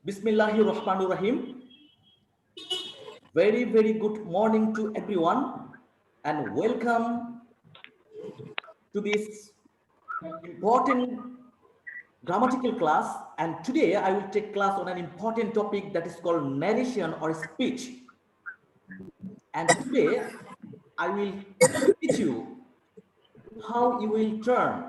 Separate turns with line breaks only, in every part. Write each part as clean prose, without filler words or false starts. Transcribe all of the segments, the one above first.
Bismillahir Rahmanir Rahim. Very good morning to everyone and welcome to this important grammatical class. And today I will take class on an important topic that is called narration or speech. And today I will teach you how you will turn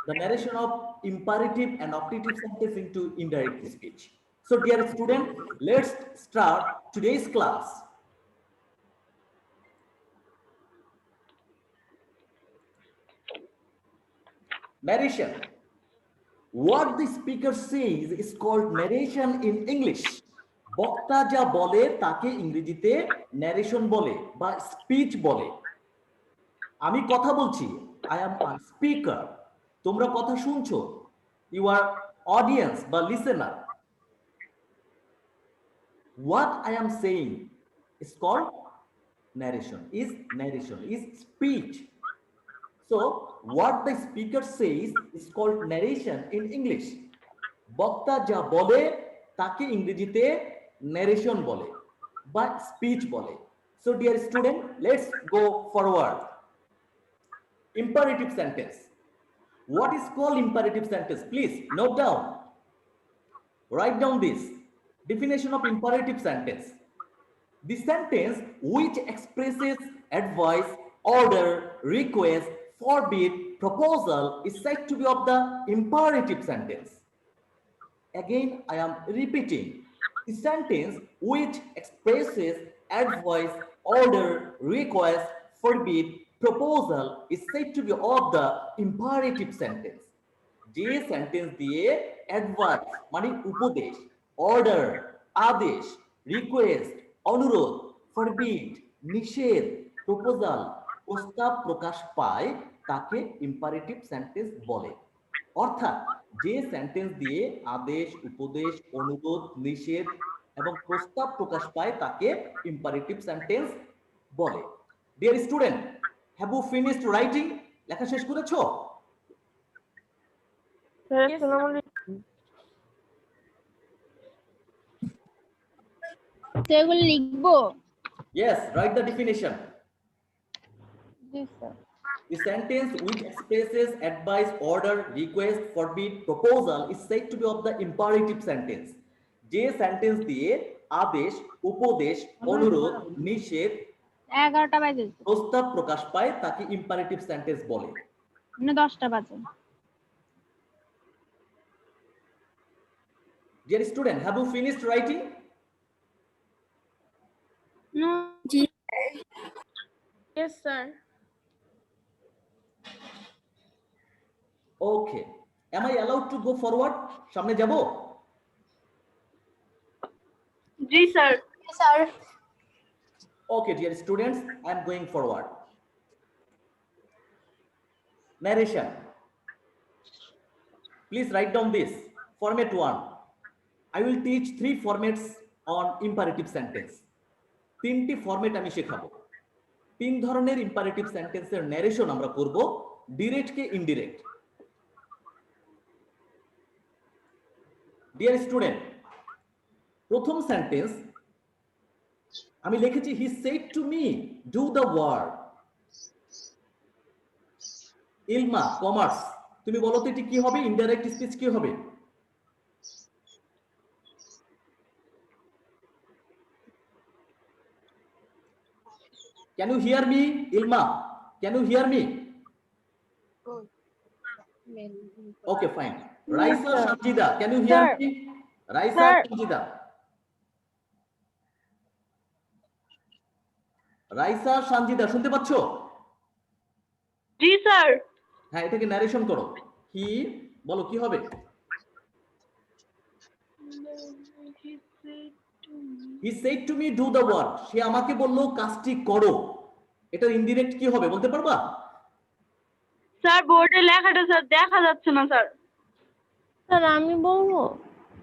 the narration of imperative and optative sentence into indirect speech. So dear student, let's start today's class. Narration. What the speaker says is called narration in English. বক্তা যা বলে তাকে ইংরেজিতে narration বলে বা speech বলে। আমি কথা বলছি, I am a speaker. তোমরা কথা শুনছো, you are audience বা listener. What I am saying is called narration, is speech. So what the speaker says is called narration in English. বক্তা যা বলে তাকে ইংরেজিতে narration বলে বা speech বলে। So dear student, let's go forward. Imperative sentence. What is called imperative sentence? Please note down. Write down this definition of imperative sentence. The sentence which expresses advice, order, request, forbid, proposal is said to be of the imperative sentence. Again, I am repeating. The sentence which expresses advice, order, request, forbid, proposal is said to be of the imperative sentence. যে sentence দিয়ে advice মানে উপদেশ, order আদেশ, request অনুরোধ, forbid নিষেধ, proposal প্রস্তাব প্রকাশ পায় তাকে ইম্পারেটিভ সেন্টেন্স বলে। অর্থাৎ যে সেন্টেন্স দিয়ে আদেশ, উপদেশ, অনুরোধ, নিষেধ এবং প্রস্তাব প্রকাশ পায় তাকে ইম্পারেটিভ সেন্টেন্স বলে। Dear student, have you finished writing? লেখা শেষ করেছো? Yes, write the definition.
Yes, sir.
The sentence which expresses advice, order, request, forbid, proposal is said to be of the imperative sentence. যে sentence দিয়ে আদেশ, উপদেশ, অনুরোধ, নিষেধ,
11টা বাজে,
প্রস্তাব প্রকাশ পায় তাকে ইম্পারেটিভ সেন্টেন্স বলে।
মানে 10টা বাজে।
Dear student, have you finished writing?
No.
Yes, sir.
Okay. Am I allowed to go forward? সামনে যাব?
Ji, sir.
Yes, sir.
Okay, dear students, I am going forward. Narration. Please write down this. Format 1. I will teach 3 formats on imperative sentence. 3টি format আমি শেখাবো। 3 ধরনের imperative সেন্টেন্সের narration আমরা করব, direct কে indirect. Dear student, প্রথম sentence আমি লিখেছি হি said to me do the work. Ilma commerce, তুমি বলো তো এটি কি হবে? ইনডাইরেক্ট স্পিচ কি হবে? Can you hear me, Ilma? Can you hear me? Okay, fine. Raisa Sanjida, can you hear me? Raisa Sanjida. Raisa Sanjida, শুনতে পাচ্ছো?
Ji, sir.
হ্যাঁ, এটাকে ন্যারেশন করো। হি বলো কি হবে? He said to me do the work. সে আমাকে বলল কাজটি করো। এটার ইনডিরেক্ট কি হবে বলতে পারবা?
স্যার বোর্ডে লেখাটা স্যার দেখা যাচ্ছে না স্যার।
স্যার আমি বলবো?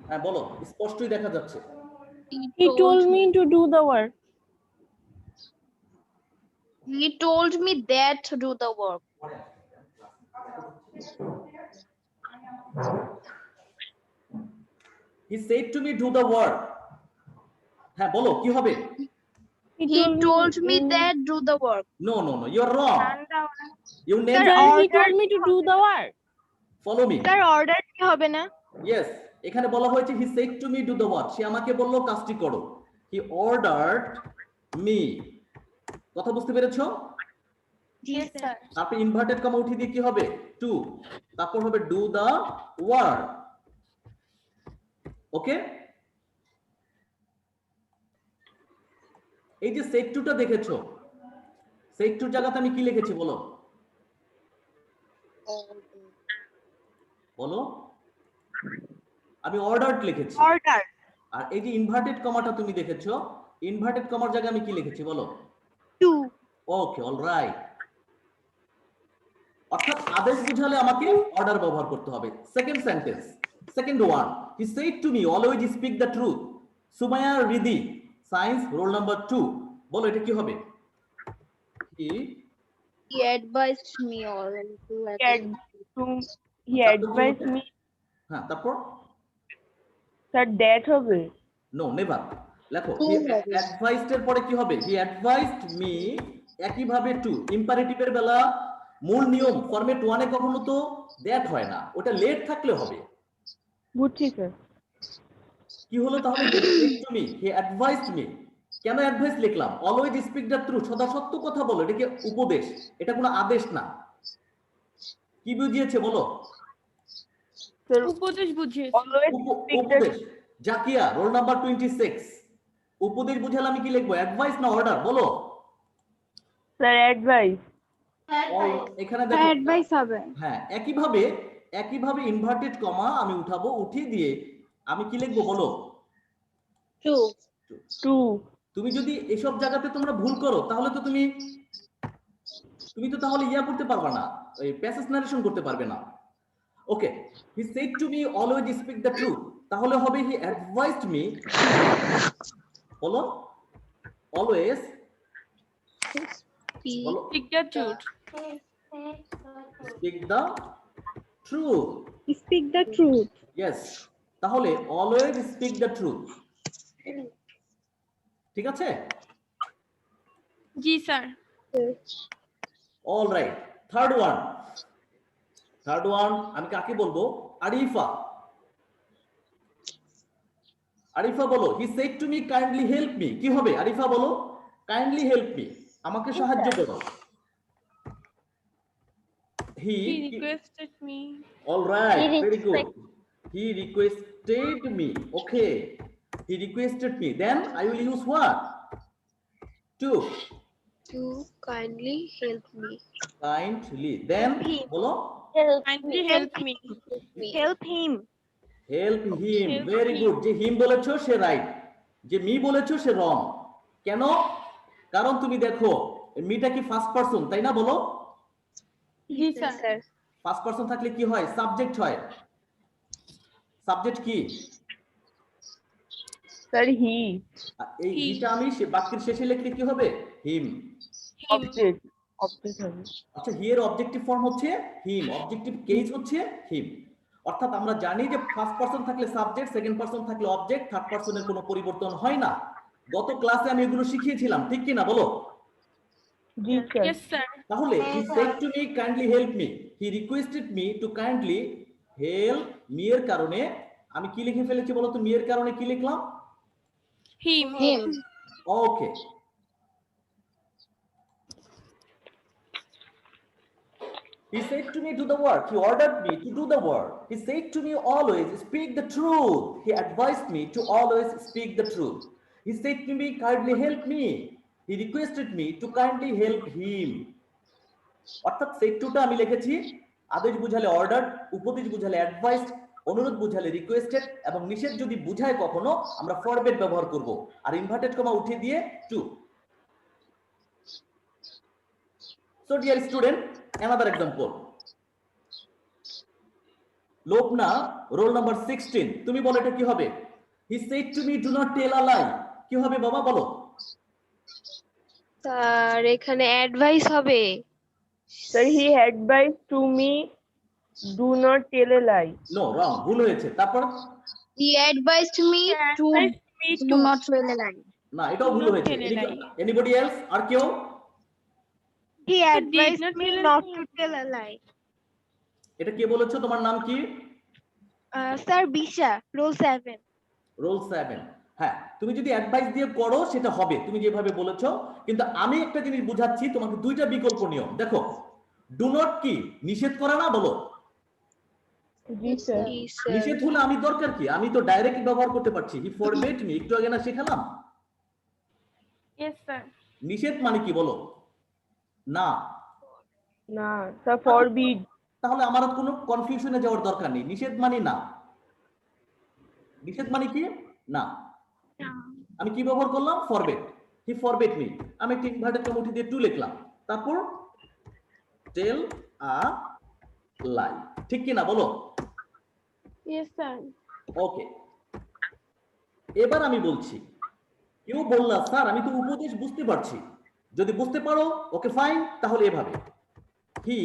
হ্যাঁ বলো, স্পষ্টই দেখা যাচ্ছে।
He told me to do the work.
He told me that to do the work.
He said to me do the work. হ্যাঁ বলো কি হবে?
He told me that do the work.
No no no, you are wrong. You name,
Sir, he
order
told me to do the work.
Follow me.
Sir order কি হবে না?
Yes, এখানে বলা হয়েছে he said to me do the work, সে আমাকে বললো কাজটি করো। He ordered me. কথা বুঝতে পেরেছো?
Yes, sir.
তারপর ইনভার্টেড কমা উঠিয়ে দিয়ে কি হবে? টু, তারপর হবে ডু দ্য ওয়ার্ক। ওকে, এই যে সেট টুটা দেখেছো, সেট টুর জায়গাতে আমি কি লিখেছি বলো? বলো, আমি অর্ডারড লিখেছি।
অর্ডার
আর এই যে ইনভার্টেড কমাটা তুমি দেখেছো, ইনভার্টেড কমার জায়গায় আমি কি লিখেছি বলো?
টু।
Okay, alright. অর্থাৎ আদেশ বুঝালে আমাকে অর্ডার ব্যবহার করতে হবে। Second sentence, second one, he said to me always speak the truth. Sumaiya Ridi, science, roll number 2। বলো এটা কি হবে?
He advised me already to
he advise me.
হ্যাঁ, তারপর
স্যার দ্যাট হবে।
No, never. লেখো
Who
হি
হবে?
অ্যাডভাইসড এর পরে কি হবে? He advised me. একইভাবে টু, ইম্পারেটিভের বেলা মূল নিয়ম ফরম্যাট 1 এ কখনো তো দ্যাট হয় না, ওটা লেট থাকলে হবে।
বুঝছি স্যার।
কি হলো তাহলে? হি said to me, he advised me. কেন অ্যাডভাইস লিখলাম? অলওয়েজ স্পিক দ্য ট্রুথ, সদা সত্য কথা বলো, এটা কি উপদেশ, এটা কোনো আদেশ না। কি বুঝিয়েছে বলো?
স্যার
উপদেশ বুঝিয়েছে।
অলওয়েজ
উপদেশ। Zakia, roll number 26। উপদেশ বুঝালে আমি কি লিখবো? অ্যাডভাইস না অর্ডার? বলো।
Sir advice.
এখানে দেখো
অ্যাডভাইস হবে।
হ্যাঁ, একইভাবে ইনভার্টেড কমা আমি উঠাবো, উঠিয়ে দিয়ে আমি কি লিখবো বলো?
to.
টু।
তুমি যদি এসব জায়গাতে তোমরা ভুল করো তাহলে তো তুমি তো তাহলে ইয়া করতে পারবে না, এই প্যাসেজ নারেশন করতে পারবে না। Okay, he said to me always speak the truth, তাহলে হবে হি অ্যাডভাইসড মি। বলো, অলওয়েজ বলো,
Speak the truth.
Speak the truth.
Speak the truth.
Yes, তাহলে অলওয়েজ স্পিক দ্য ট্রুথ। ঠিক আছে?
জি sir.
All right. Third one আমি কাকে বলবো? আরিফা। আরিফা বলো, he said to me kindly help me. কি হবে আরিফা বলো? কাইন্ডলি হেল্প মি, আমাকে সাহায্য করো।
He requested me.
All right,
He
very good. He requested me. Okay, he requested me, then I will use what? To.
To kindly help me.
Kindly, then বলো
Kindly help me.
Help him.
Help him.
Help
very
him.
Good. যে him বলেছো সে right, যে me বলেছো সে রং। কেন? কারণ তুমি দেখো মিটা কি ফার্স্ট পারসন, তাই না? বলো,
জি স্যার।
Sir.
ফার্স্ট পারসন থাকলে কি হয়? সাবজেক্ট হয়। সাবজেক্ট কি?
Sir he.
এই
He.
হিটা আমি বাক্যের শেষে লিখলে কি হবে? হিম।
Him.
অবজেক্ট হবে।
আচ্ছা, হি এর অবজেক্টিভ ফর্ম হচ্ছে হিম, অবজেক্টিভ কেস হচ্ছে হিম। অর্থাৎ আমরা জানি যে ফার্স্ট পারসন থাকলে সাবজেক্ট, সেকেন্ড পারসন থাকলে অবজেক্ট, থার্ড পারসনের কোনো পরিবর্তন হয় না। গত ক্লাসে আমি এগুলো শিখিয়েছিলাম, ঠিক কি না বলো?
জি স্যার।
Yes sir.
তাহলে হি said to me kindly help me, he requested me to kindly help me এর কারণে আমি কি লিখে ফেলেছি বলো তো? মি এর কারণে কি লিখলাম?
Him.
Him.
Okay, he said to me do the work, he ordered me to do the work, he said to me always speak the truth, he advised me to always speak the truth, he said to me kindly help me, he requested me to kindly help him. অর্থাৎ set টুটা আমি লিখেছি আদেশ বুঝালে order, উপদেশ বুঝালে advised, অনুরোধ বুঝালে requested, এবং নিষেধ যদি বুঝায় কখনো আমরা ফরবিড ব্যবহার করব, আর ইনভার্টেড কমা উঠিয়ে দিয়ে to. So dear student, another example. Lokna, roll number 16। তুমি বলো এটা কি হবে? He said to me do not tell a lie. কি হবে বাবা বলো?
স্যার এখানে অ্যাডভাইস হবে।
Sir he advice to me do not tell a lie.
No, wrong, ভুল হয়েছে। তারপর
He advised me to
Me
do
too.
not tell a lie.
না, এটাও ভুল
Not
হয়েছে।
tell a lie.
Anybody else? আর কেউ?
He
advised
advised
me
me
not
not to tell a lie.
এটা কে বলেছো? তোমার নাম কি?
Sir, Bisha, rule 7.
রোল 7। হ্যাঁ, তুমি যদি অ্যাডভাইস দিয়ে করো সেটা হবে তুমি যেভাবে বলেছো, কিন্তু আমি একটা জিনিস বুঝাচ্ছি তোমাকে, দুইটা বিকল্প নিয়ম। দেখো, ডু নট কি নিষেধ করা না, বলো।
Yes, sir.
নিষেধ হলে আমি দরকার কি, আমি তো ডাইরেক্ট ব্যবহার করতে পারছি। হি ফরবিড মি, একটু আগে না শেখালাম।
Yes, sir.
নিষেধ মানে কি বলো? না।
না স্যার ফরবিড।
তাহলে আমার আর কোনো কনফিউশনে যাওয়ার দরকার নেই। নিষেধ মানে না, নিষেধ মানে কি না। আমি কি ব্যবহার করলাম? ফরবিড। হি ফরবিড মি, আমি একটা ইনভার্টেড কমা উঠিয়ে দিয়ে টু লিখলাম, তারপর টেল আ লাই, ঠিক কি না বলো?
Yes, sir.
ওকে, এবার আমি বলছি, কেউ বললা স্যার আমি তো উপদেশ বুঝতে পারছি। যদি বুঝতে পারো ওকে ফাইন, তাহলে এভাবে he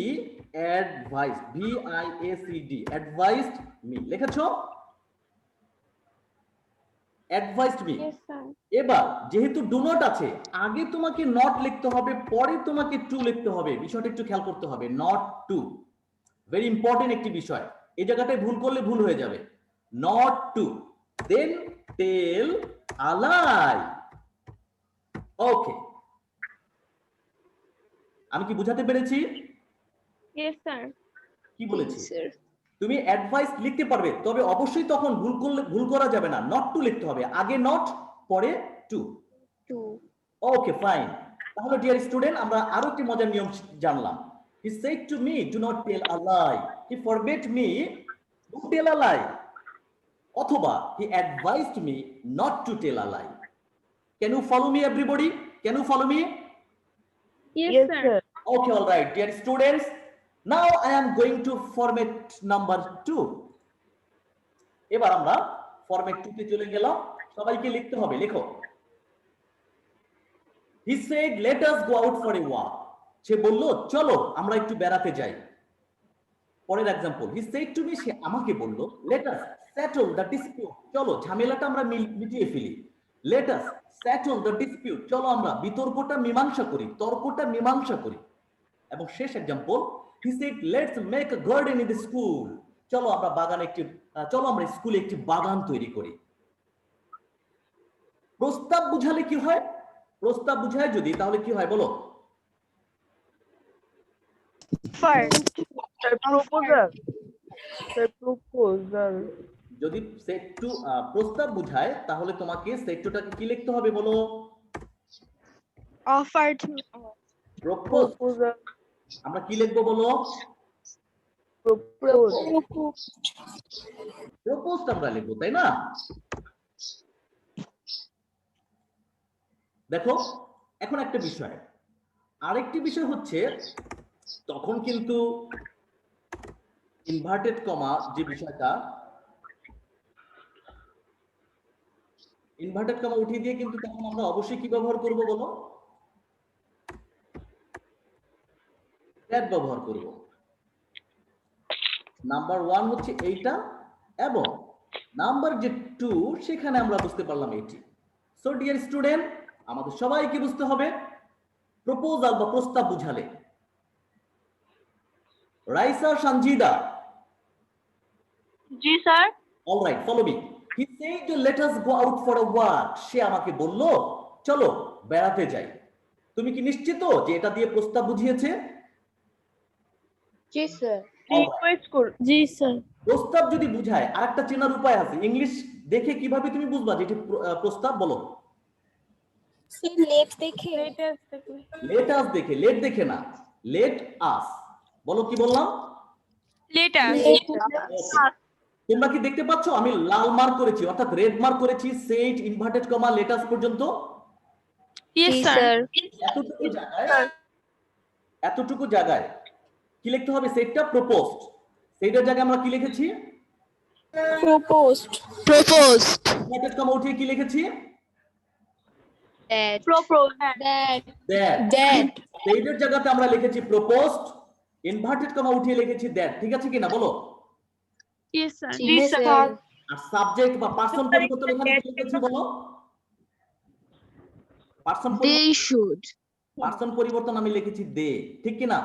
advised, VIACD, advised me, লিখেছো? Advised me.
Yes, sir.
এবার যেহেতু ডু নট আছে, আগে তোমাকে নট লিখতে হবে, পরে তোমাকে টু লিখতে হবে। বিষয়টা একটু খেয়াল করতে হবে, নট টু, ভেরি ইম্পর্টেন্ট একটি বিষয়। এই জায়গাটায় ভুল করলে ভুল হয়ে যাবে। Not to, then tell a লাই। ওকে, আমি কি বুঝাতে পেরেছি?
Yes, sir.
কি বলেছি?
Sir.
তুমি অ্যাডভাইস লিখতে পারবে, তবে অবশ্যই তখন ভুল করা যাবে না, নট টু লিখতে হবে, আগে নট পরে টু।
2.
ওকে ফাইন, তাহলে ডিয়ার স্টুডেন্ট আমরা আরো একটি মজার নিয়ম জানলাম। He said to me do not tell a lie, he forbid me do tell a lie, অথবা he advised me not to tell a lie. Can you follow me everybody? Can you follow me?
Yes,
yes
sir.
Sir.
Okay, all right, dear students. Now I am going to format number 2. এবার আমরা format 2 তে চলে গেলাম। সবাইকে লিখতে হবে, লেখো। He said, let us go out for a walk. সে বলল চলো আমরা একটু বেড়াতে যাই। পরের example, he said to me, সে আমাকে বলল, let us settle the dispute. চলো ঝামেলাটা আমরা মিটিয়ে ফেলি। Let us settle the dispute. চলো আমরা বিতর্কটা মীমাংসা করি, তর্কটা মীমাংসা করি। এবং শেষ example, he said, let's make a garden in the school. চলো আমরা চলো আমরা স্কুলে একটি বাগান তৈরি করি। প্রস্তাব বুঝালে কি হয়? প্রস্তাব বুঝায় যদি, তাহলে কি হয় বলো?
First.
Sir proposal. Sir proposal.
যদি সেট টু প্রস্তাব বুঝায়, তাহলে তোমাকে সেট টুটাকে কি লিখতে হবে বলো?
Offered.
প্রপোজ।
প্রপোজাল।
আমরা কি লিখবো বলো?
প্রপোজ।
প্রপোজড আমরা লিখবো, তাই না? দেখো, এখন একটা বিষয়, আরেকটি বিষয় হচ্ছে, তখন কিন্তু ইনভার্টেড কমা যে বিষয়টা, ইনভার্টেড কমা উঠিয়ে দিয়ে কিন্তু তখন আমরা অবশ্যই কি ব্যবহার করব বলো? দ্যাট ব্যবহার করব। নাম্বার 1 হচ্ছে এইটা, এবং নাম্বার যে 2 সেখানে আমরা বুঝতে পারলাম এটি। সো ডিয়ার স্টুডেন্ট, আমাদের সবাইকে বুঝতে হবে প্রপোজাল বা প্রস্তাব বুঝালে। রাইসা, সঞ্জিদা,
জি sir.
All right, follow me. He said let us go out for a walk. সে আমাকে বলল চলো বেড়াতে যাই। তুমি কি নিশ্চিত যে এটা দিয়ে প্রস্তাব বুঝিয়েছে?
Yes, sir.
রিকোয়েস্ট কর। জি স্যার।
প্রস্তাব যদি বুঝায় আরেকটা চেনার উপায় আছে। ইংলিশ দেখে কিভাবে তুমি বুঝবা যে এটি প্রস্তাব বলো?
Let us দেখে।
লেট আস দেখে, লেট দেখে না, লেট আস। বলো কি বললাম?
Let us.
তোমরা কি দেখতে পাচ্ছ আমি লাল মার্ক করেছি, অর্থাৎ রেড মার্ক করেছি set inverted comma let us পর্যন্ত।
Yes, sir.
এতটুকু জায়গায় কি লিখতে হবে? সেটটা প্রপোজড। সেইটার জায়গায় আমরা কি লিখেছি?
Proposed.
ইনভার্টেড কমা উঠিয়ে কি লিখেছি?
That.
প্রপোজ।
দ্যাট। সেইটার জায়গাতে আমরা লিখেছি প্রপোজড, ইনভার্টেড কমা উঠিয়ে লিখেছি দ্যাট। ঠিক আছে কিনা বলো?
Yes, sir.
জি স্যার।
আর সাবজেক্ট বা পার্সন পরিবর্তন এখানে কি লিখেছি বলো? Person
They should.
পার্সন পরিবর্তন আমি লিখেছি দে, ঠিক কি না?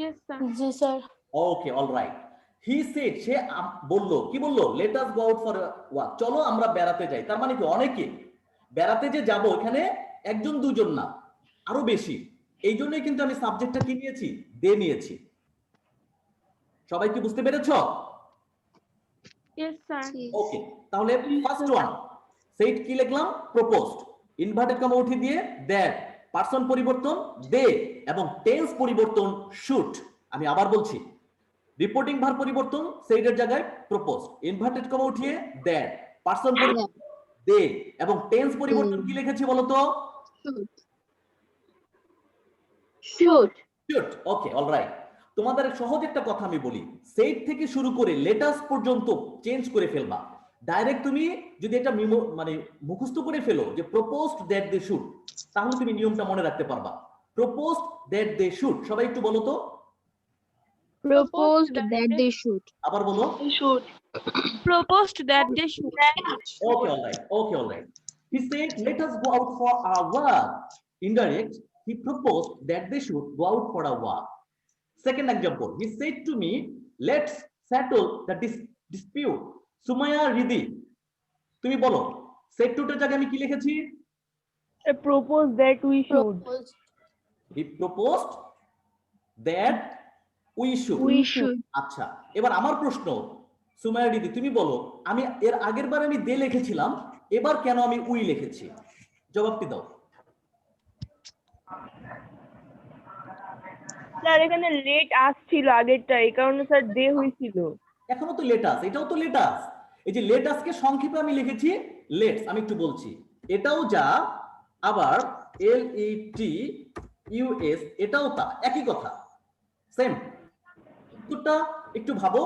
Yes, sir.
জি sir.
Okay, all right. He said, সে বলল, কি বলল? Let us go out for walk, চলো আমরা বেড়াতে যাই। তার মানে কি অনেকে বেড়াতে যে যাব, এখানে একজন দুজন না, আরো বেশি। এই জন্যই কিন্তু আমি সাবজেক্টটা কি নিয়েছি? দে নিয়েছি। সবাই কি বুঝতে পেরেছো?
Yes, sir.
ওকে, তাহলে ফার্স্ট ওয়ান সেট কি লিখলাম? প্রপোজড, ইনভার্টেড কমা উঠিয়ে দিয়ে দ্যাট, পার্সন পরিবর্তন দে এবং টেন্স পরিবর্তন শুড। আমি আবার বলছি, রিপোর্টিং ভার্ব পরিবর্তন সেইটের জায়গায় প্রপোজড, ইনভার্টেড কমা উঠিয়ে দ্যাট, পার্সন পরিবর্তন দে এবং টেন্স পরিবর্তন কি লিখেছি বলো তো?
Should.
শুড। Okay, alright. তোমাদের সহজ একটা কথা আমি বলি, সেইট থেকে শুরু করে লেটাস পর্যন্ত চেঞ্জ করে ফেলবা। ডাইরেক্ট তুমি যদি এটা মানে মুখস্থ করে ফেলো যে প্রপোজড দ্যাট দে শুড, তাহলে তুমি নিয়মটা মনে রাখতে পারবা। প্রপোজড দ্যাট দে শুড, সবাই একটু বলো তো।
Proposed that they should.
আবার বলো।
Should.
Proposed that they should.
Okay, all right. Okay, all right. He said, "Let us go out for a walk." Indirect, he proposed that they should go out for a walk. Second example, he said to me, "Let's settle the dispute." Sumaya Ridhi, তুমি বলো, said to টার জায়গায় আমি কি লিখেছি?
Propose that we should.
He proposed that we should.
We should.
আচ্ছা, এবার আমার প্রশ্ন, সুমাইয়া দিদি তুমি বলো, আমি এর আগের বার আমি দে লিখেছিলাম, এবার কেন আমি উই লিখেছি? জবাবটি দাও।
স্যার এখানে লেট আসছিল আগেরটা, এই কারণে স্যার দে হয়েছিল।
এখনো তো লেটাস, এটাও তো লেটাস। এই যে লেটাসকে সংক্ষেপে আমি লিখেছি লেটস। আমি একটু বলছি, এটাও যা, আবার LETUS এটাও তা, একই কথা, সেম। উত্তরটা একটু ভাবো।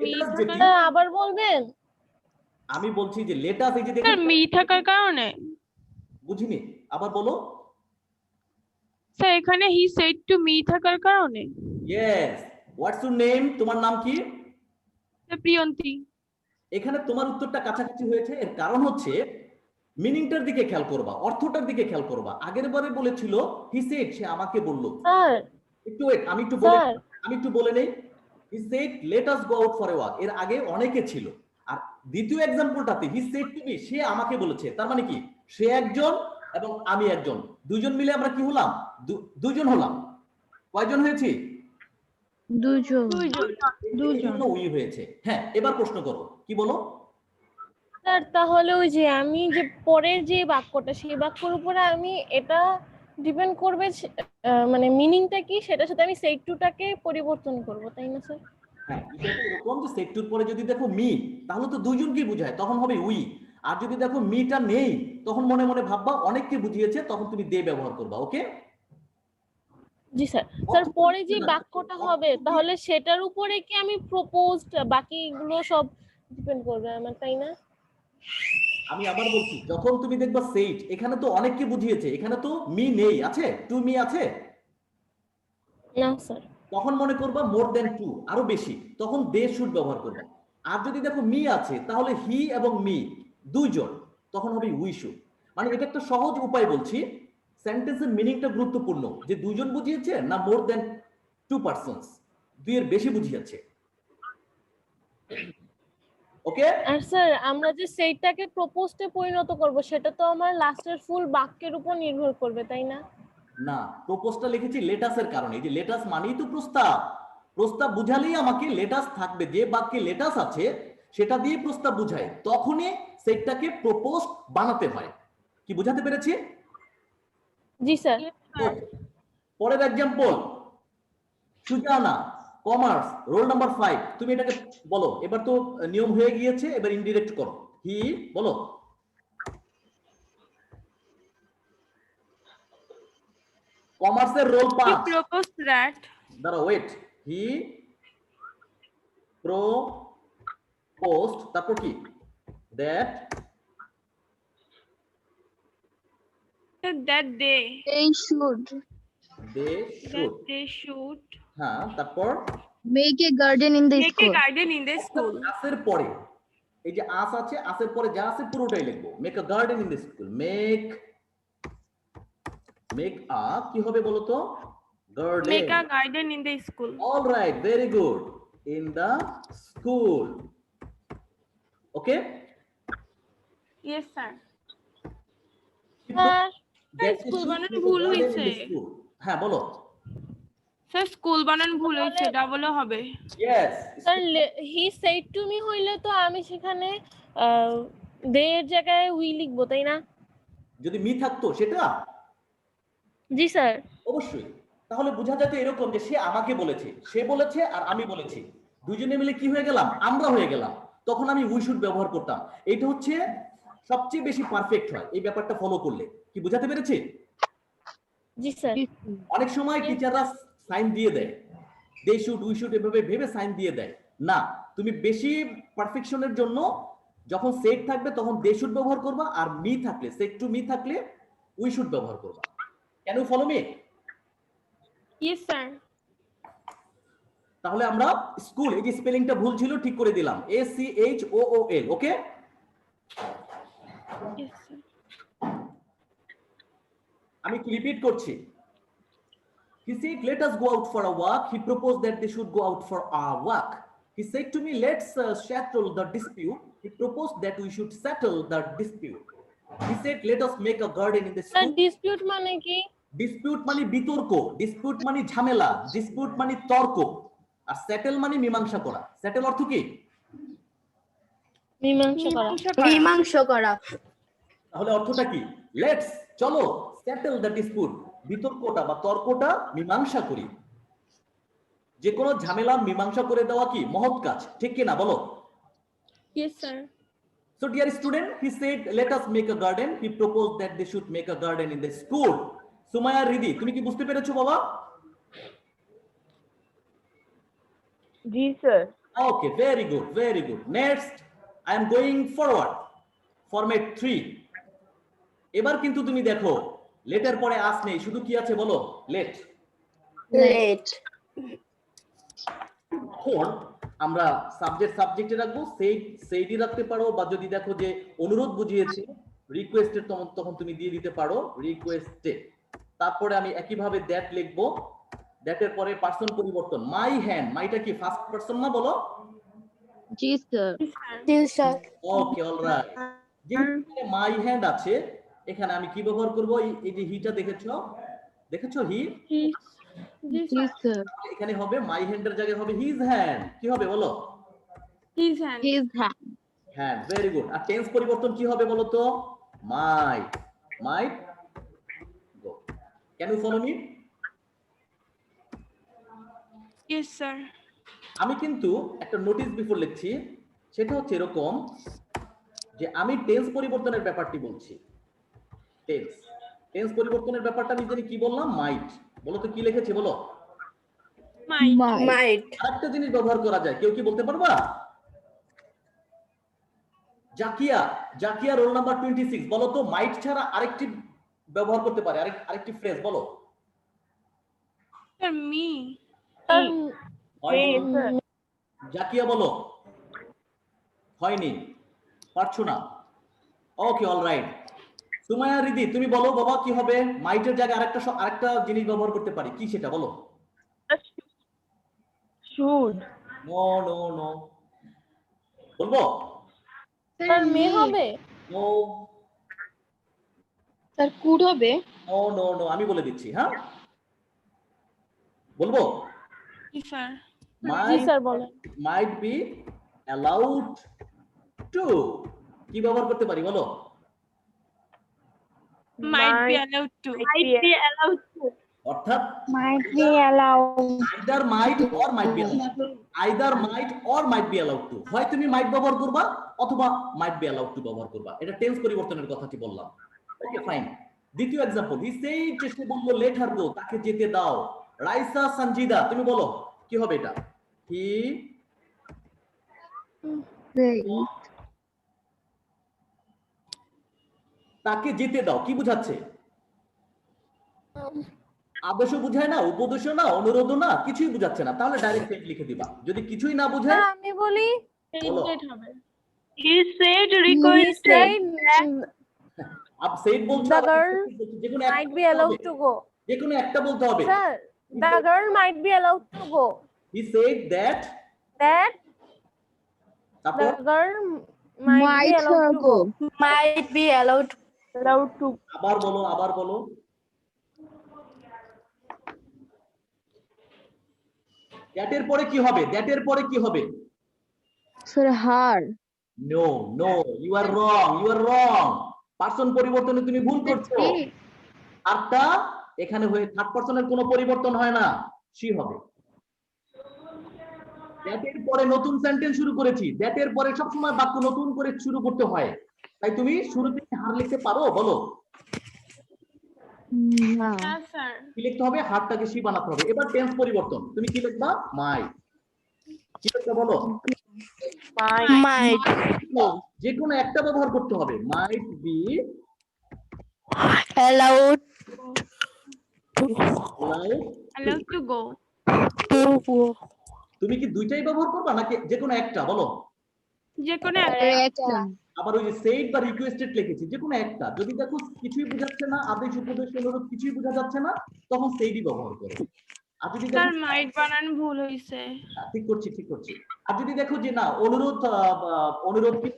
লেটাস যেটি,
আবার বলবেন?
আমি বলছি যে লেটাস, এই যে
স্যার
দেখুন,
মি থাকার কারণে।
বুঝিনি, আবার বলো।
স্যার এখানে হি সেড টু মি থাকার কারণে।
ইয়েস। What's your name? তোমার নাম কি?
প্রিয়ন্তী।
এখানে তোমার উত্তরটা কাছাকাছি হয়েছে। এর কারণ হচ্ছে মিনিংটার দিকে খেয়াল করবা, অর্থটার দিকে খেয়াল করবা। আগের বারে বলেছিল হি সেড, সে আমাকে বলল।
স্যার
একটু ওয়েট, আমি একটু বলে নেই। হি said let us go out for a walk, এর আগে অনেকে ছিল। আর দ্বিতীয় এক্সাম্পলটাতে হি সেড টু মি, সে আমাকে বলেছে। তার মানে কি, সে একজন এবং আমি একজন, দুজন মিলে আমরা কি হলাম? দুজন হলাম। কয়জন হয়েছি?
দুজন।
দুজন উই হয়েছে। হ্যাঁ, এবার প্রশ্ন করো, কি বলো?
স্যার তাহলে ওই যে আমি যে পরের যে বাক্যটা, সেই বাক্যের উপরে আমি এটা ডিপেন্ড করবে, মানে মিনিংটা কি সেটার সাথে আমি সেট টুটাকে পরিবর্তন করব, তাই না স্যার?
হ্যাঁ, বিষয়টা এরকম যে সেট টুর পরে যদি দেখো মি, তাহলে তো দুইজনকে বোঝায়, তখন হবে উই। আর যদি দেখো মিটা নেই, তখন মনে মনে ভাববা অনেককে বুঝিয়েছে, তখন তুমি দে ব্যবহার করবা। ওকে?
জি স্যার। স্যার পরে যে বাক্যটা হবে, তাহলে সেটার উপরে কি আমি প্রপোজড, বাকিগুলো সব ডিপেন্ড করবে আমার, তাই না?
আমি আবার বলছি, যখন তুমি দেখবা সেইট, এখানে তো অনেককে বুঝিয়েছে, এখানে তো মি নেই, আছে টু মি আছে,
না স্যার।
তখন মনে করবা মোর দেন টু, আরো বেশি, তখন দে শুড ব্যবহার করবা। আর যদি দেখো মি আছে, তাহলে হি এবং মি দুইজন, তখন হবে উই শুড। মানে এটা একটা সহজ উপায় বলছি, সেন্টেন্সের মিনিংটা গুরুত্বপূর্ণ, যে দুইজন বুঝিয়েছে না মোর দেন টু পারসনস, দুইয়ের বেশি বুঝিয়েছে। ওকে?
আর স্যার আমরা যে সেইটাকে প্রপোজডে পরিণত করব, সেটা তো আমার লাস্টের ফুল বাক্যের উপর নির্ভর করবে, তাই না?
না, প্রপোজটা লিখেছি লেটাসের কারণে। এই যে লেটাস মানেই তো প্রস্তাব, প্রস্তাব বুঝালেই আমাকে লেটাস থাকবে, যে বাক্যে লেটাস আছে সেটা দিয়ে প্রস্তাব বুঝায়, তখনই সেটাকে প্রপোজ বানাতে হয়। কি বুঝাতে পেরেছি?
জি স্যার।
পরের example, Sujana, commerce, roll number 5, তুমি এটাকে বলো। এবার তো নিয়ম হয়ে গিয়েছে, এবার ইনডিরেক্ট করো। হি বলো। কমার্সের রোল 5।
Proposed that.
দাঁড়াও, ওয়েট। হি প্রপোজড, তারপর কি? That
That they.
They should.
They should.
That they should.
হ্যাঁ, তারপর
Make a garden in the
Make a
school.
garden in the school.
আসের পরে এই যে আস আছে, আসের পরে যা আছে পুরোটাই লিখবো। Make a garden in the school. Make a কি হবে বলো তো? Garden.
Make a garden in the school.
All right, very good. In the school. Okay?
Yes, sir.
Sir
That
school
should
বানানো
make a
ভুল
garden in the
হয়েছে।
school. হ্যাঁ বলো।
Sir school বানান ভুল হয়েছে, ডাবলও হবে।
Yes.
Sir he said to me হইলে তো আমি সেখানে দে এর জায়গায় উই লিখবো, তাই না?
যদি মি থাকতো সেটা
জি স্যার।
অবশ্যই। তাহলে বোঝা যেত এরকম যে সে আমাকে বলেছে, সে বলেছে আর আমি বলেছি, দুজনে মিলে কি হয়ে গেলাম? আমরা হয়ে গেলাম। তখন আমি উই শুড ব্যবহার করতাম। এটা হচ্ছে সবচেয়ে বেশি পারফেক্ট হয় এই ব্যাপারটা ফলো করলে। কি বোঝাতে পেরেছি?
জি স্যার।
অনেক সময় টিচাররা সাইন দিয়ে দেয়, দে শুড উই শুড এভাবে ভেবে সাইন দিয়ে দেয়। না, তুমি বেশি পারফেকশনের জন্য যখন সেট থাকবে তখন দে শুড ব্যবহার করবা, আর মি থাকলে, সেট টু মি থাকলে উই শুড ব্যবহার করবা। Can you follow me?
Yes, sir.
তাহলে আমরা স্কুল, এই যে স্পেলিংটা ভুল ছিল ঠিক করে দিলাম, SCHOOL। ওকে?
Yes, sir.
আমি রিপিট করছি। He said, let us go out for a walk. He proposed that they should go out for a walk. He said to me, let's settle the dispute. He proposed that we should settle the dispute. He said, let us make a garden in the
sir
school.
Dispute মানে কি?
Dispute মানে বিতর্ক, dispute মানে ঝামেলা, dispute মানে তর্ক, আর settle মানে মীমাংসা করা। সেটেল অর্থ কি?
মীমাংসা করা।
মীমাংসা করা।
তাহলে অর্থটা কি? লেটস, চলো, সেটেল দ্য ডিসপিউট, বিতর্কটা বা তর্কটা মীমাংসা করি। যে কোনো ঝামেলা মীমাংসা করে দেওয়া কি মহৎ কাজ, ঠিক কি না বলো?
Yes, sir.
So dear student, he said, let us make a garden. He proposed that they should make a garden in the school. Sumaiya, Riddhi, তুমি কি বুঝতে পেরেছো বাবা?
জি sir.
Okay, very good, very good. Next, I am going forward. Format 3. এবার কিন্তু তুমি দেখো, letter পরে আস নেই, শুধু কি আছে বলো? লেট।
লেট।
এখন আমরা সাবজেক্টে রাখবো, সেইডি রাখতে পারো, বা যদি দেখো যে অনুরোধ বুঝিয়েছে রিকোয়েস্টেড, তখন তুমি দিয়ে দিতে পারো রিকোয়েস্টেড। তারপরে আমি একইভাবে দ্যাট লিখবো, দ্যাটের পরে পার্সন পরিবর্তন, মাই হ্যান্ড, মাইটা কি ফার্স্ট পার্সন না বলো?
জি স্যার।
জি স্যার।
Okay, alright. যেখানে মাই হ্যান্ড আছে এখানে আমি কি ব্যবহার করব? এই যে হিটা দেখেছো হি?
জি স্যার।
এখানে হবে মাই হ্যান্ডের জায়গায় হবে হিজ হ্যান্ড। কি হবে বলো?
His hand.
His hand.
হ্যাঁ, ভেরি গুড। আর টেন্স পরিবর্তন কি হবে বলো তো? Might go. Can you follow me?
Yes, sir.
আমি কিন্তু একটা নোটিস বিফোর লিখছি, সেটা হচ্ছে এরকম যে আমি টেন্স পরিবর্তনের ব্যাপারটি বলছি। টেন্স পরিবর্তনের ব্যাপারটা আমি জানি কি বললাম? মাইট। বলো তো কি লিখেছি বলো?
Might.
মাইট।
আরেকটা জিনিস ব্যবহার করা যায়, কেউ কি বলতে পারবা? জাকিয়া রোল নাম্বার 26, বলো তো মাইট ছাড়া আরেকটি ব্যবহার করতে পারে, আরেকটি ফ্রেজ বলো।
Sir, me.
হয়নি? জাকিয়া বলো। হয়নি, পারছো না। ওকে, অলরাইট। সুমাইয়া, রিদি, তুমি বলো বাবা কি হবে? মাইটের জায়গায় আরেকটা জিনিস ব্যবহার করতে পারি, কি সেটা বলো?
শুড।
নো নো নো, বলবো?
স্যার মে হবে?
নো
স্যার কুড হবে।
নো নো নো, আমি বলে দিচ্ছি। হ্যাঁ, বলবো?
Yes, sir.
জি স্যার বলেন।
might be allowed to, কি ব্যবহার করতে পারি বলো?
Might be allowed to.
Might be allowed to.
অর্থাৎ
might be allowed.
either might or might be allowed, either might or might be allowed to, হয় তুমি might ব্যবহার করবা অথবা might be allowed to ব্যবহার করবা। এটা টেন্স পরিবর্তনের কথাটি বললাম। ওকে, ফাইন। দ্বিতীয় এক্সাম্পল, হি সেইড, সে বলল লেট হার গো, তাকে যেতে দাও। রাইসা, সঞ্জিদা, তুমি বলো কি হবে এটা? হি তাকে যেতে দাও, কি বুঝাচ্ছে? আদেশও বুঝায় না, উপদেশও না, অনুরোধও না, কিছুই বুঝাচ্ছে না, তাহলে ডাইরেক্ট সেট লিখে দিবা। যদি কিছুই না বুঝায়
আমি বলি
বলো।
হবে।
He said
he
requested.
said
up set বলছো,
the
আবার
girl
requested বলছো, যে কোনো
might
একটা
be
বলতে
allowed
হবে।
to go.
যে কোনো একটা বলতে হবে।
Sir, the girl might be allowed to go.
He said that,
That
তারপর
the girl might be allowed to go.
Might be allowed to.
আবার বলো, আবার বলো। that এর পরে কি হবে? that এর পরে কি হবে?
Sir, her.
No, no, you are wrong, you are wrong. Person পরিবর্তনে তুমি ভুল করছো। আরটা এখানে হয়ে থার্ড পার্সনের কোনো পরিবর্তন হয় না, she হবে। that এর পরে নতুন সেন্টেন্স শুরু করেছি, that এর পরে সব সময় বাক্য নতুন করে শুরু করতে হয়, তাই তুমি শুরুতে হার লিখতে পারো? বলো
না।
না স্যার।
কি লিখতে হবে? হারটাকে she বানাতে হবে। এবার টেন্স পরিবর্তন, তুমি কি লিখবা? might। কি লিখতে বলো?
Might.
যে কোনো একটা ব্যবহার করতে হবে, might be
Allowed
allowed to go.
to go.
তুমি কি দুইটাই ব্যবহার করবা নাকি যে কোনো একটা? বলো।
যে কোনো
একটা।
আবার ওই যে সেইড বা রিকোয়েস্টেড লিখেছি, যে কোনো একটা। যদি দেখো কিছুই বোঝাচ্ছে না, আদেশ উপদেশ অনুরোধ কিছুই বোঝা যাচ্ছে না, তখন সেইডই ব্যবহার করো। আর যদি
স্যার
দেখো
মাইট বানান ভুল হইছে।
ঠিক করছি, ঠিক করছি। আর যদি দেখো যে না অনুরোধ অনুরোধ কি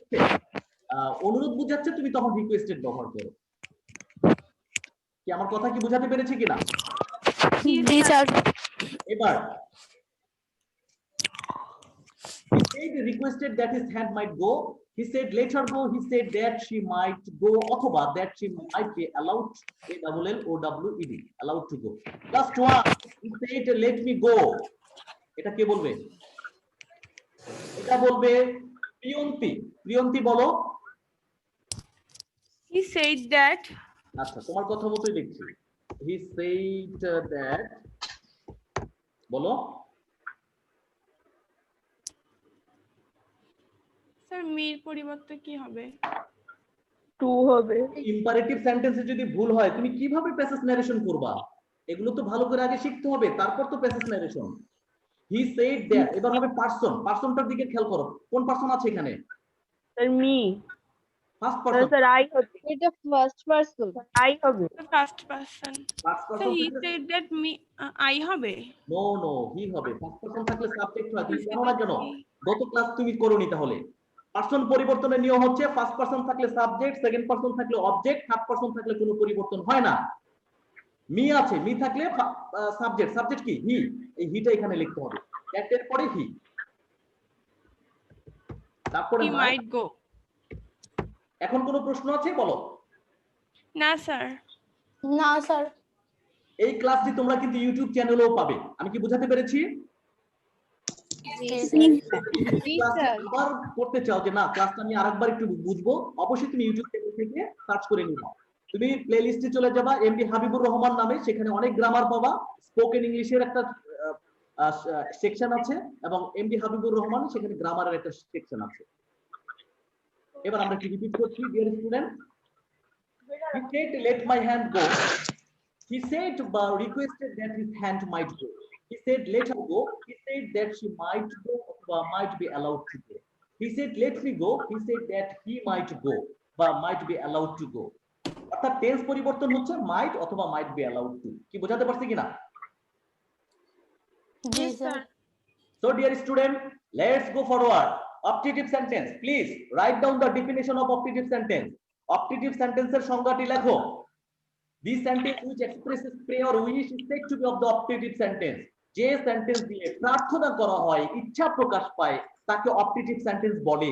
অনুরোধ বোঝাচ্ছে, তুমি তখন রিকোয়েস্টেড ব্যবহার করো। কি আমার কথা কি বোঝাতে পেরেছি কিনা?
জি স্যার।
এবার he said requested that his hand might go, he said let her go, he said that she might go, অথবা that she might be allowed, allowed, allowed to go. Last one, he said let me go, এটা কে বলবে? এটা বলবে প্রিয়ন্তি। প্রিয়ন্তি বলো।
He said that.
আচ্ছা, তোমার কথা মতোই লিখছি। he said that, বলো।
স্যার মির পরিবর্তে কি হবে?
টু হবে।
ইম্পারেটিভ সেন্টেন্সে যদি ভুল হয় তুমি কিভাবে প্যাসেজ ন্যারেশন করবা? এগুলো তো ভালো করে আগে শিখতে হবে, তারপর তো passage narration. He said that, এবার হবে পারসন। পারসনটার দিকে খেয়াল করো, কোন পারসন আছে এখানে?
Sir me.
First person.
Sir I হবে।
এটা ফার্স্ট পারসন।
আই হবে।
The first person.
First
So
person
he said that me I হবে।
নো নো, হি হবে। ফার্স্ট পারসন থাকলে সাবজেক্ট হয়, তুমি জানো না কেন? গত ক্লাস তুমি করোনি তাহলে। পারসন পরিবর্তনের নিয়ম হচ্ছে ফার্স্ট পারসন থাকলে সাবজেক্ট, সেকেন্ড পারসন থাকলে অবজেক্ট, থার্ড পারসন থাকলে কোনো পরিবর্তন হয় না। মি আছে, মি থাকলে সাবজেক্ট, সাবজেক্ট কি? হি। এই হিটা এখানে লিখতে হবে, দ্যাট এর পরে হি, তারপরে
He might go.
এখন কোনো প্রশ্ন আছে? বলো।
না স্যার।
না স্যার।
এই ক্লাসটি তোমরা কিন্তু ইউটিউব চ্যানেলেও পাবে। আমি কি বোঝাতে পেরেছি? ক্লাসে আবার করতে চাও যে না ক্লাসটা আমি আরেকবার একটু বুঝবো, অবশ্যই তুমি ইউটিউব চ্যানেল থেকে সার্চ করে নিবা। তুমি প্লে লিস্টে চলে যাবা, এমডি হাবিবুর রহমান নামে, সেখানে অনেক গ্রামার পাবা। স্পোকেন ইংলিশের একটা সেকশন আছে এবং এমডি হাবিবুর রহমান সেখানে গ্রামারের একটা সেকশন আছে। এবার আমরা কি রিপিট করছি? Dear student, he said let my hand go, he said requested that his hand might go, he said let her go, he said that she might go or might be allowed to go, he said let me go, he said that he might go বা might be allowed to go। অর্থাৎ tense পরিবর্তন হচ্ছে might অথবা might be allowed to। কি বোঝাতে পারছি কিনা?
জি sir.
So dear student, let's go forward. Optative sentence, please write down the definition of optative sentence. Optative sentence এর সংজ্ঞাটি লেখো। This sentence which expresses pray or wish is said to be of the optative sentence. যে sentence দিয়ে প্রার্থনা করা হয়, ইচ্ছা প্রকাশ পায়, তাকে optative sentence বলে।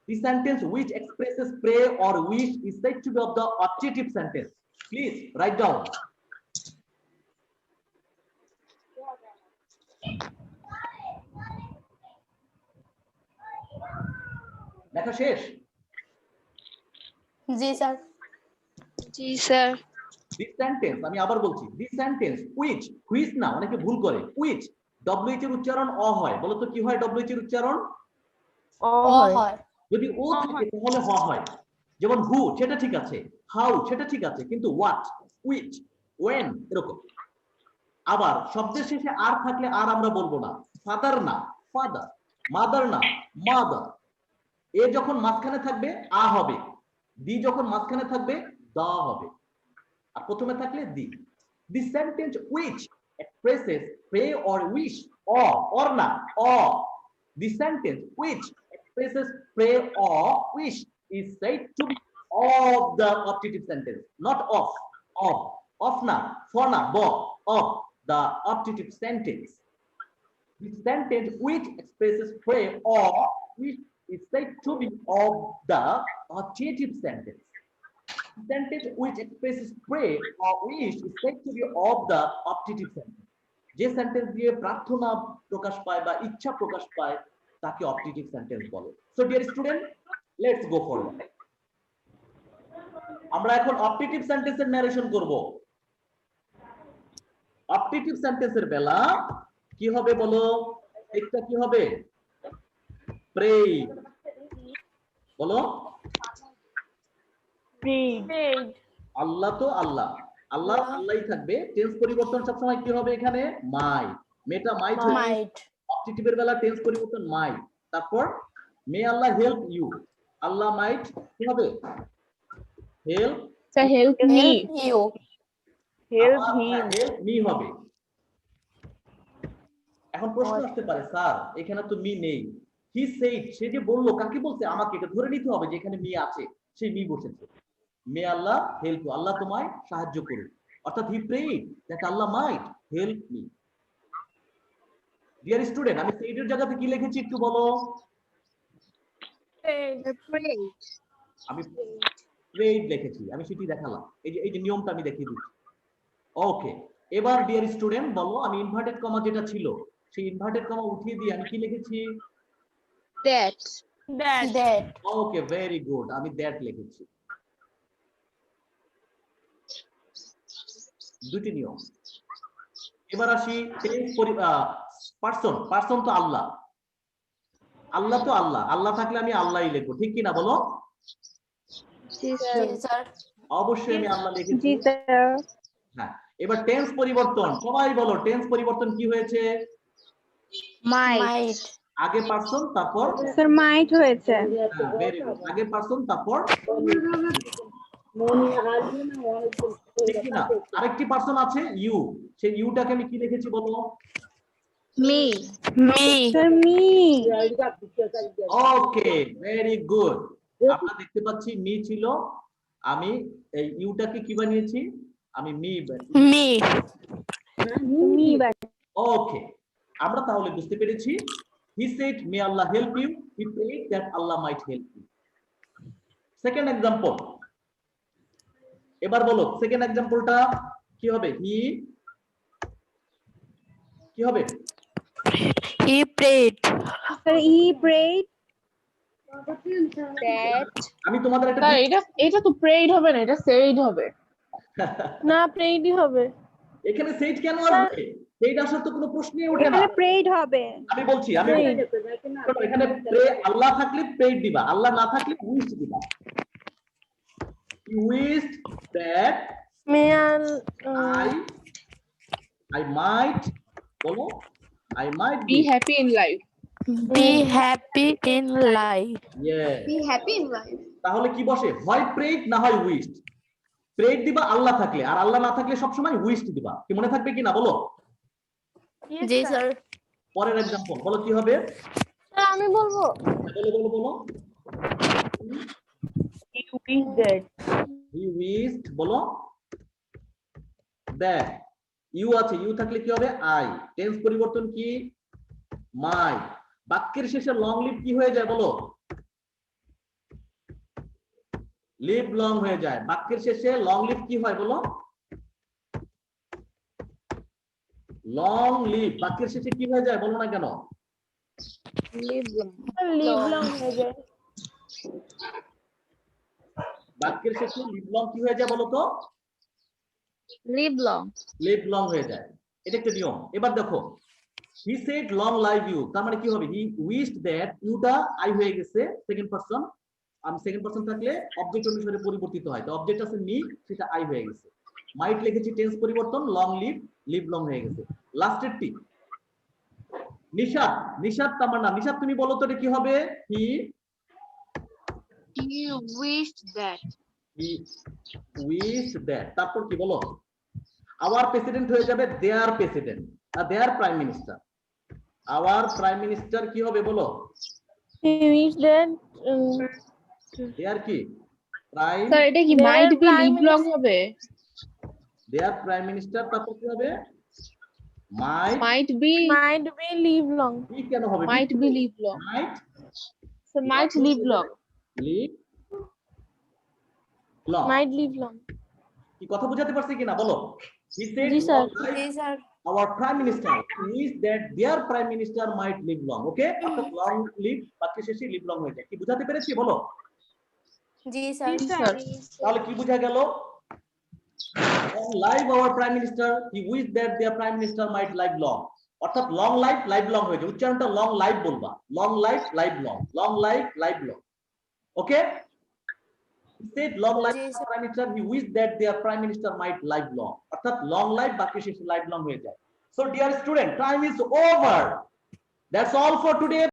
The sentence which expresses pray or wish is said to be of the optative sentence. Please write down. দেখা শেষ?
জি স্যার। জি স্যার।
This sentence, আমি আবার বলছি, this sentence which না, অনেকে ভুল করে, which WH এর উচ্চারণ অ হয়। বলো তো কি হয় WH এর উচ্চারণ?
অ হয়।
যদি ও থাকে তাহলে হ হয়। যেমন who, সেটা ঠিক আছে, how সেটা ঠিক আছে, কিন্তু what, which, when এরকম। আবার শব্দের শেষে আর থাকলে আর আমরা বলবো না, ফাদার না ফাদার, মাদার না মাদার। এ যখন মাঝখানে থাকবে আ হবে, দি যখন মাঝখানে থাকবে দা হবে, আর প্রথমে থাকলে দি। The sentence which expresses pray or wish or না or, the sentence which expresses pray or wish is said to be of the optative sentence, not of না for না of the optative sentence. The sentence which expresses pray or wish is said to be of the optative sentence. Sentence which expresses pray or wish is said to be of the optative sentence. যে sentence দিয়ে প্রার্থনা প্রকাশ পায় বা ইচ্ছা প্রকাশ পায় তাকে optative sentence বলে। So dear student, let's go forward. আমরা এখন অপটেটিভ সেন্টেন্সের ন্যারেশন করব। অপটেটিভ সেন্টেন্সের বেলা কি হবে বলো? একটা কি হবে? প্রে। বলো আল্লাহ তো আল্লাহ, আল্লাহ আল্লাহই থাকবে। টেন্স পরিবর্তন সবসময় কি হবে এখানে? মাই। মেটা মাইট হবে, অবজেক্টিভের বেলা টেন্স পরিবর্তন মাই। তারপর মে আল্লাহ হেল্প ইউ, আল্লাহ মাইট কি হবে? হেল্প মি হবে। এখন প্রশ্ন আসতে পারে, স্যার এখানে তো মি নেই। হি সেইড, সে যে বললো, কাকে বলছে? আমাকে। এটা ধরে নিতে হবে যে এখানে মি আছে, সেই মি বসেছে। মে আল্লাহ হেল্প ইউ, আল্লাহ তোমায় সাহায্য করুন। অর্থাৎ he prayed that Allah might help me. Dear student, আমি সেইডের জায়গাতে কি লিখেছি একটু বলো? আমি প্রেড লিখেছি, আমি সেটি দেখালাম। এই যে নিয়মটা আমি দেখিয়ে দিচ্ছি। ওকে, এবার ডিয়ার স্টুডেন্ট বলো, আমি ইনভার্টেড কমা যেটা ছিল সেই ইনভার্টেড কমা উঠিয়ে দিয়ে আমি কি লিখেছি?
That.
ওকে, ভেরি গুড, আমি দ্যাট লিখেছি। দুটি নিয়ম। এবার আসি পার্সন। পার্সন তো আল্লাহ, আল্লাহ তো আল্লাহ, আল্লাহ থাকলে আমি আল্লাহই লিখবো, ঠিক কিনা বলো? অবশ্যই আমি আল্লাহ লিখেছি। হ্যাঁ, এবার টেন্স পরিবর্তন, সবাই বলো টেন্স পরিবর্তন কি হয়েছে?
Might.
আগে পার্সন তারপর
স্যার মাইট হয়েছে।
হ্যাঁ, ভেরি গুড, আগে পার্সন তারপর ঠিক কিনা? আরেকটি পার্সন আছে ইউ, সেই ইউটাকে আমি কি লিখেছি বলো?
Me.
Sir me.
Okay, very good. আমরা দেখতে পাচ্ছি মি ছিল, আমি এই ইউটাকে কি বানিয়েছি? আমি মি। ওকে, আমরা তাহলে বুঝতে পেরেছি he said may Allah help you, he prayed that Allah might help you. Second example, এবার বলো সেকেন্ড एग्जांपलটা কি হবে? কি হবে?
He prayed.
Sir he prayed.
That.
আমি তোমাদের একটা
এটা তো প্রেড হবে না, এটা সেড হবে।
না প্রেডই হবে।
এখানে সেইড কেন আসবে? সেইড আসার তো কোনো প্রশ্নই ওঠে না।
এখানে প্রেড হবে।
আমি বলছি এখানে প্রে আল্লাহ থাকলে প্রেড দিবা, আল্লাহ না থাকলে উইশ দিবা। You wished that I might, বলো I might
Be happy in life.
Be happy in life.
Yes.
Be happy in life.
তাহলে কি বসে? হয় প্রেড না হয় উইশড। প্রেড দিবা আল্লাহ থাকলে, আর আল্লাহ না থাকলে সবসময় উইশড দিবা। কি মনে থাকবে কিনা বলো?
জি স্যার।
পরের एग्जांपल বলো কি হবে?
স্যার আমি বলবো।
বলো।
He wished that.
He wished, বলো that। ইউ আছে, ইউ থাকলে কি হবে? আই। টেন্স পরিবর্তন কি? মাই। বাক্যের শেষে লং লিভ কি হয়ে যায় বলো? লিভ লং হয়ে যায়। বাক্যের শেষে লং লিভ কি হয় বলো? Long live. বাক্যের শেষে কি হয়ে যায় বলো না কেন?
লিভ লং হয়ে যায়।
বাক্যের শেষে লিভ লং কি হয়ে যায় বলো তো?
Live long.
লিভ লং হয়ে যায়, এটা একটা নিয়ম। এবার দেখো he said long live you, তার মানে কি হবে? he wished that, ইউটা আই হয়ে গেছে সেকেন্ড পারসন। আমি সেকেন্ড পারসন থাকলে অবজেক্ট অনুসারে পরিবর্তিত হয়, তো অবজেক্ট আছে মি, সেটা আই হয়ে গেছে। মাইট লিখেছি টেন্স পরিবর্তন, লং লিভ লিভ লং হয়ে গেছে। লাস্টের টি নিশাত, নিশাত আমার নাম। নিশাত তুমি বলো তো এটা কি হবে? হি
wished that.
উইশ দ্যাট, তারপর কি বলো? আওয়ার প্রেসিডেন্ট হয়ে যাবে দেয়ার প্রেসিডেন্ট, আর their prime minister. Our prime minister কি হবে বলো?
he wished that
দেয়ার কি প্রাইম,
স্যার এটা কি
Their
might be
prime
live long হবে?
দেয়ার প্রাইম মিনিস্টার, তারপর কি হবে? Might
might be
might be live long.
Be কেন হবে?
Might be live long.
Might
sir might live long.
Live long.
might live long.
কি কথা বুঝাতে পারছি কিনা বলো? He said
G sir.
long life our prime minister is that their prime minister might live long. Okay, অর্থাৎ long live বাক্য শেষে live long হয়ে যায়। কি বুঝাতে পেরেছি বলো?
জি স্যার।
স্যার
তাহলে কি বোঝা গেল? Long live our prime minister, he wished that their prime minister might live long. অর্থাৎ long life live long হয়ে যায়। উচ্চারণটা long life বলবা, long life live long, long life live long. Okay, he said long life our prime minister, he wished that their prime minister might live long. অর্থাৎ long life বাক্য শেষে live long হয়ে যায়। So dear student, time is over. That's all for today.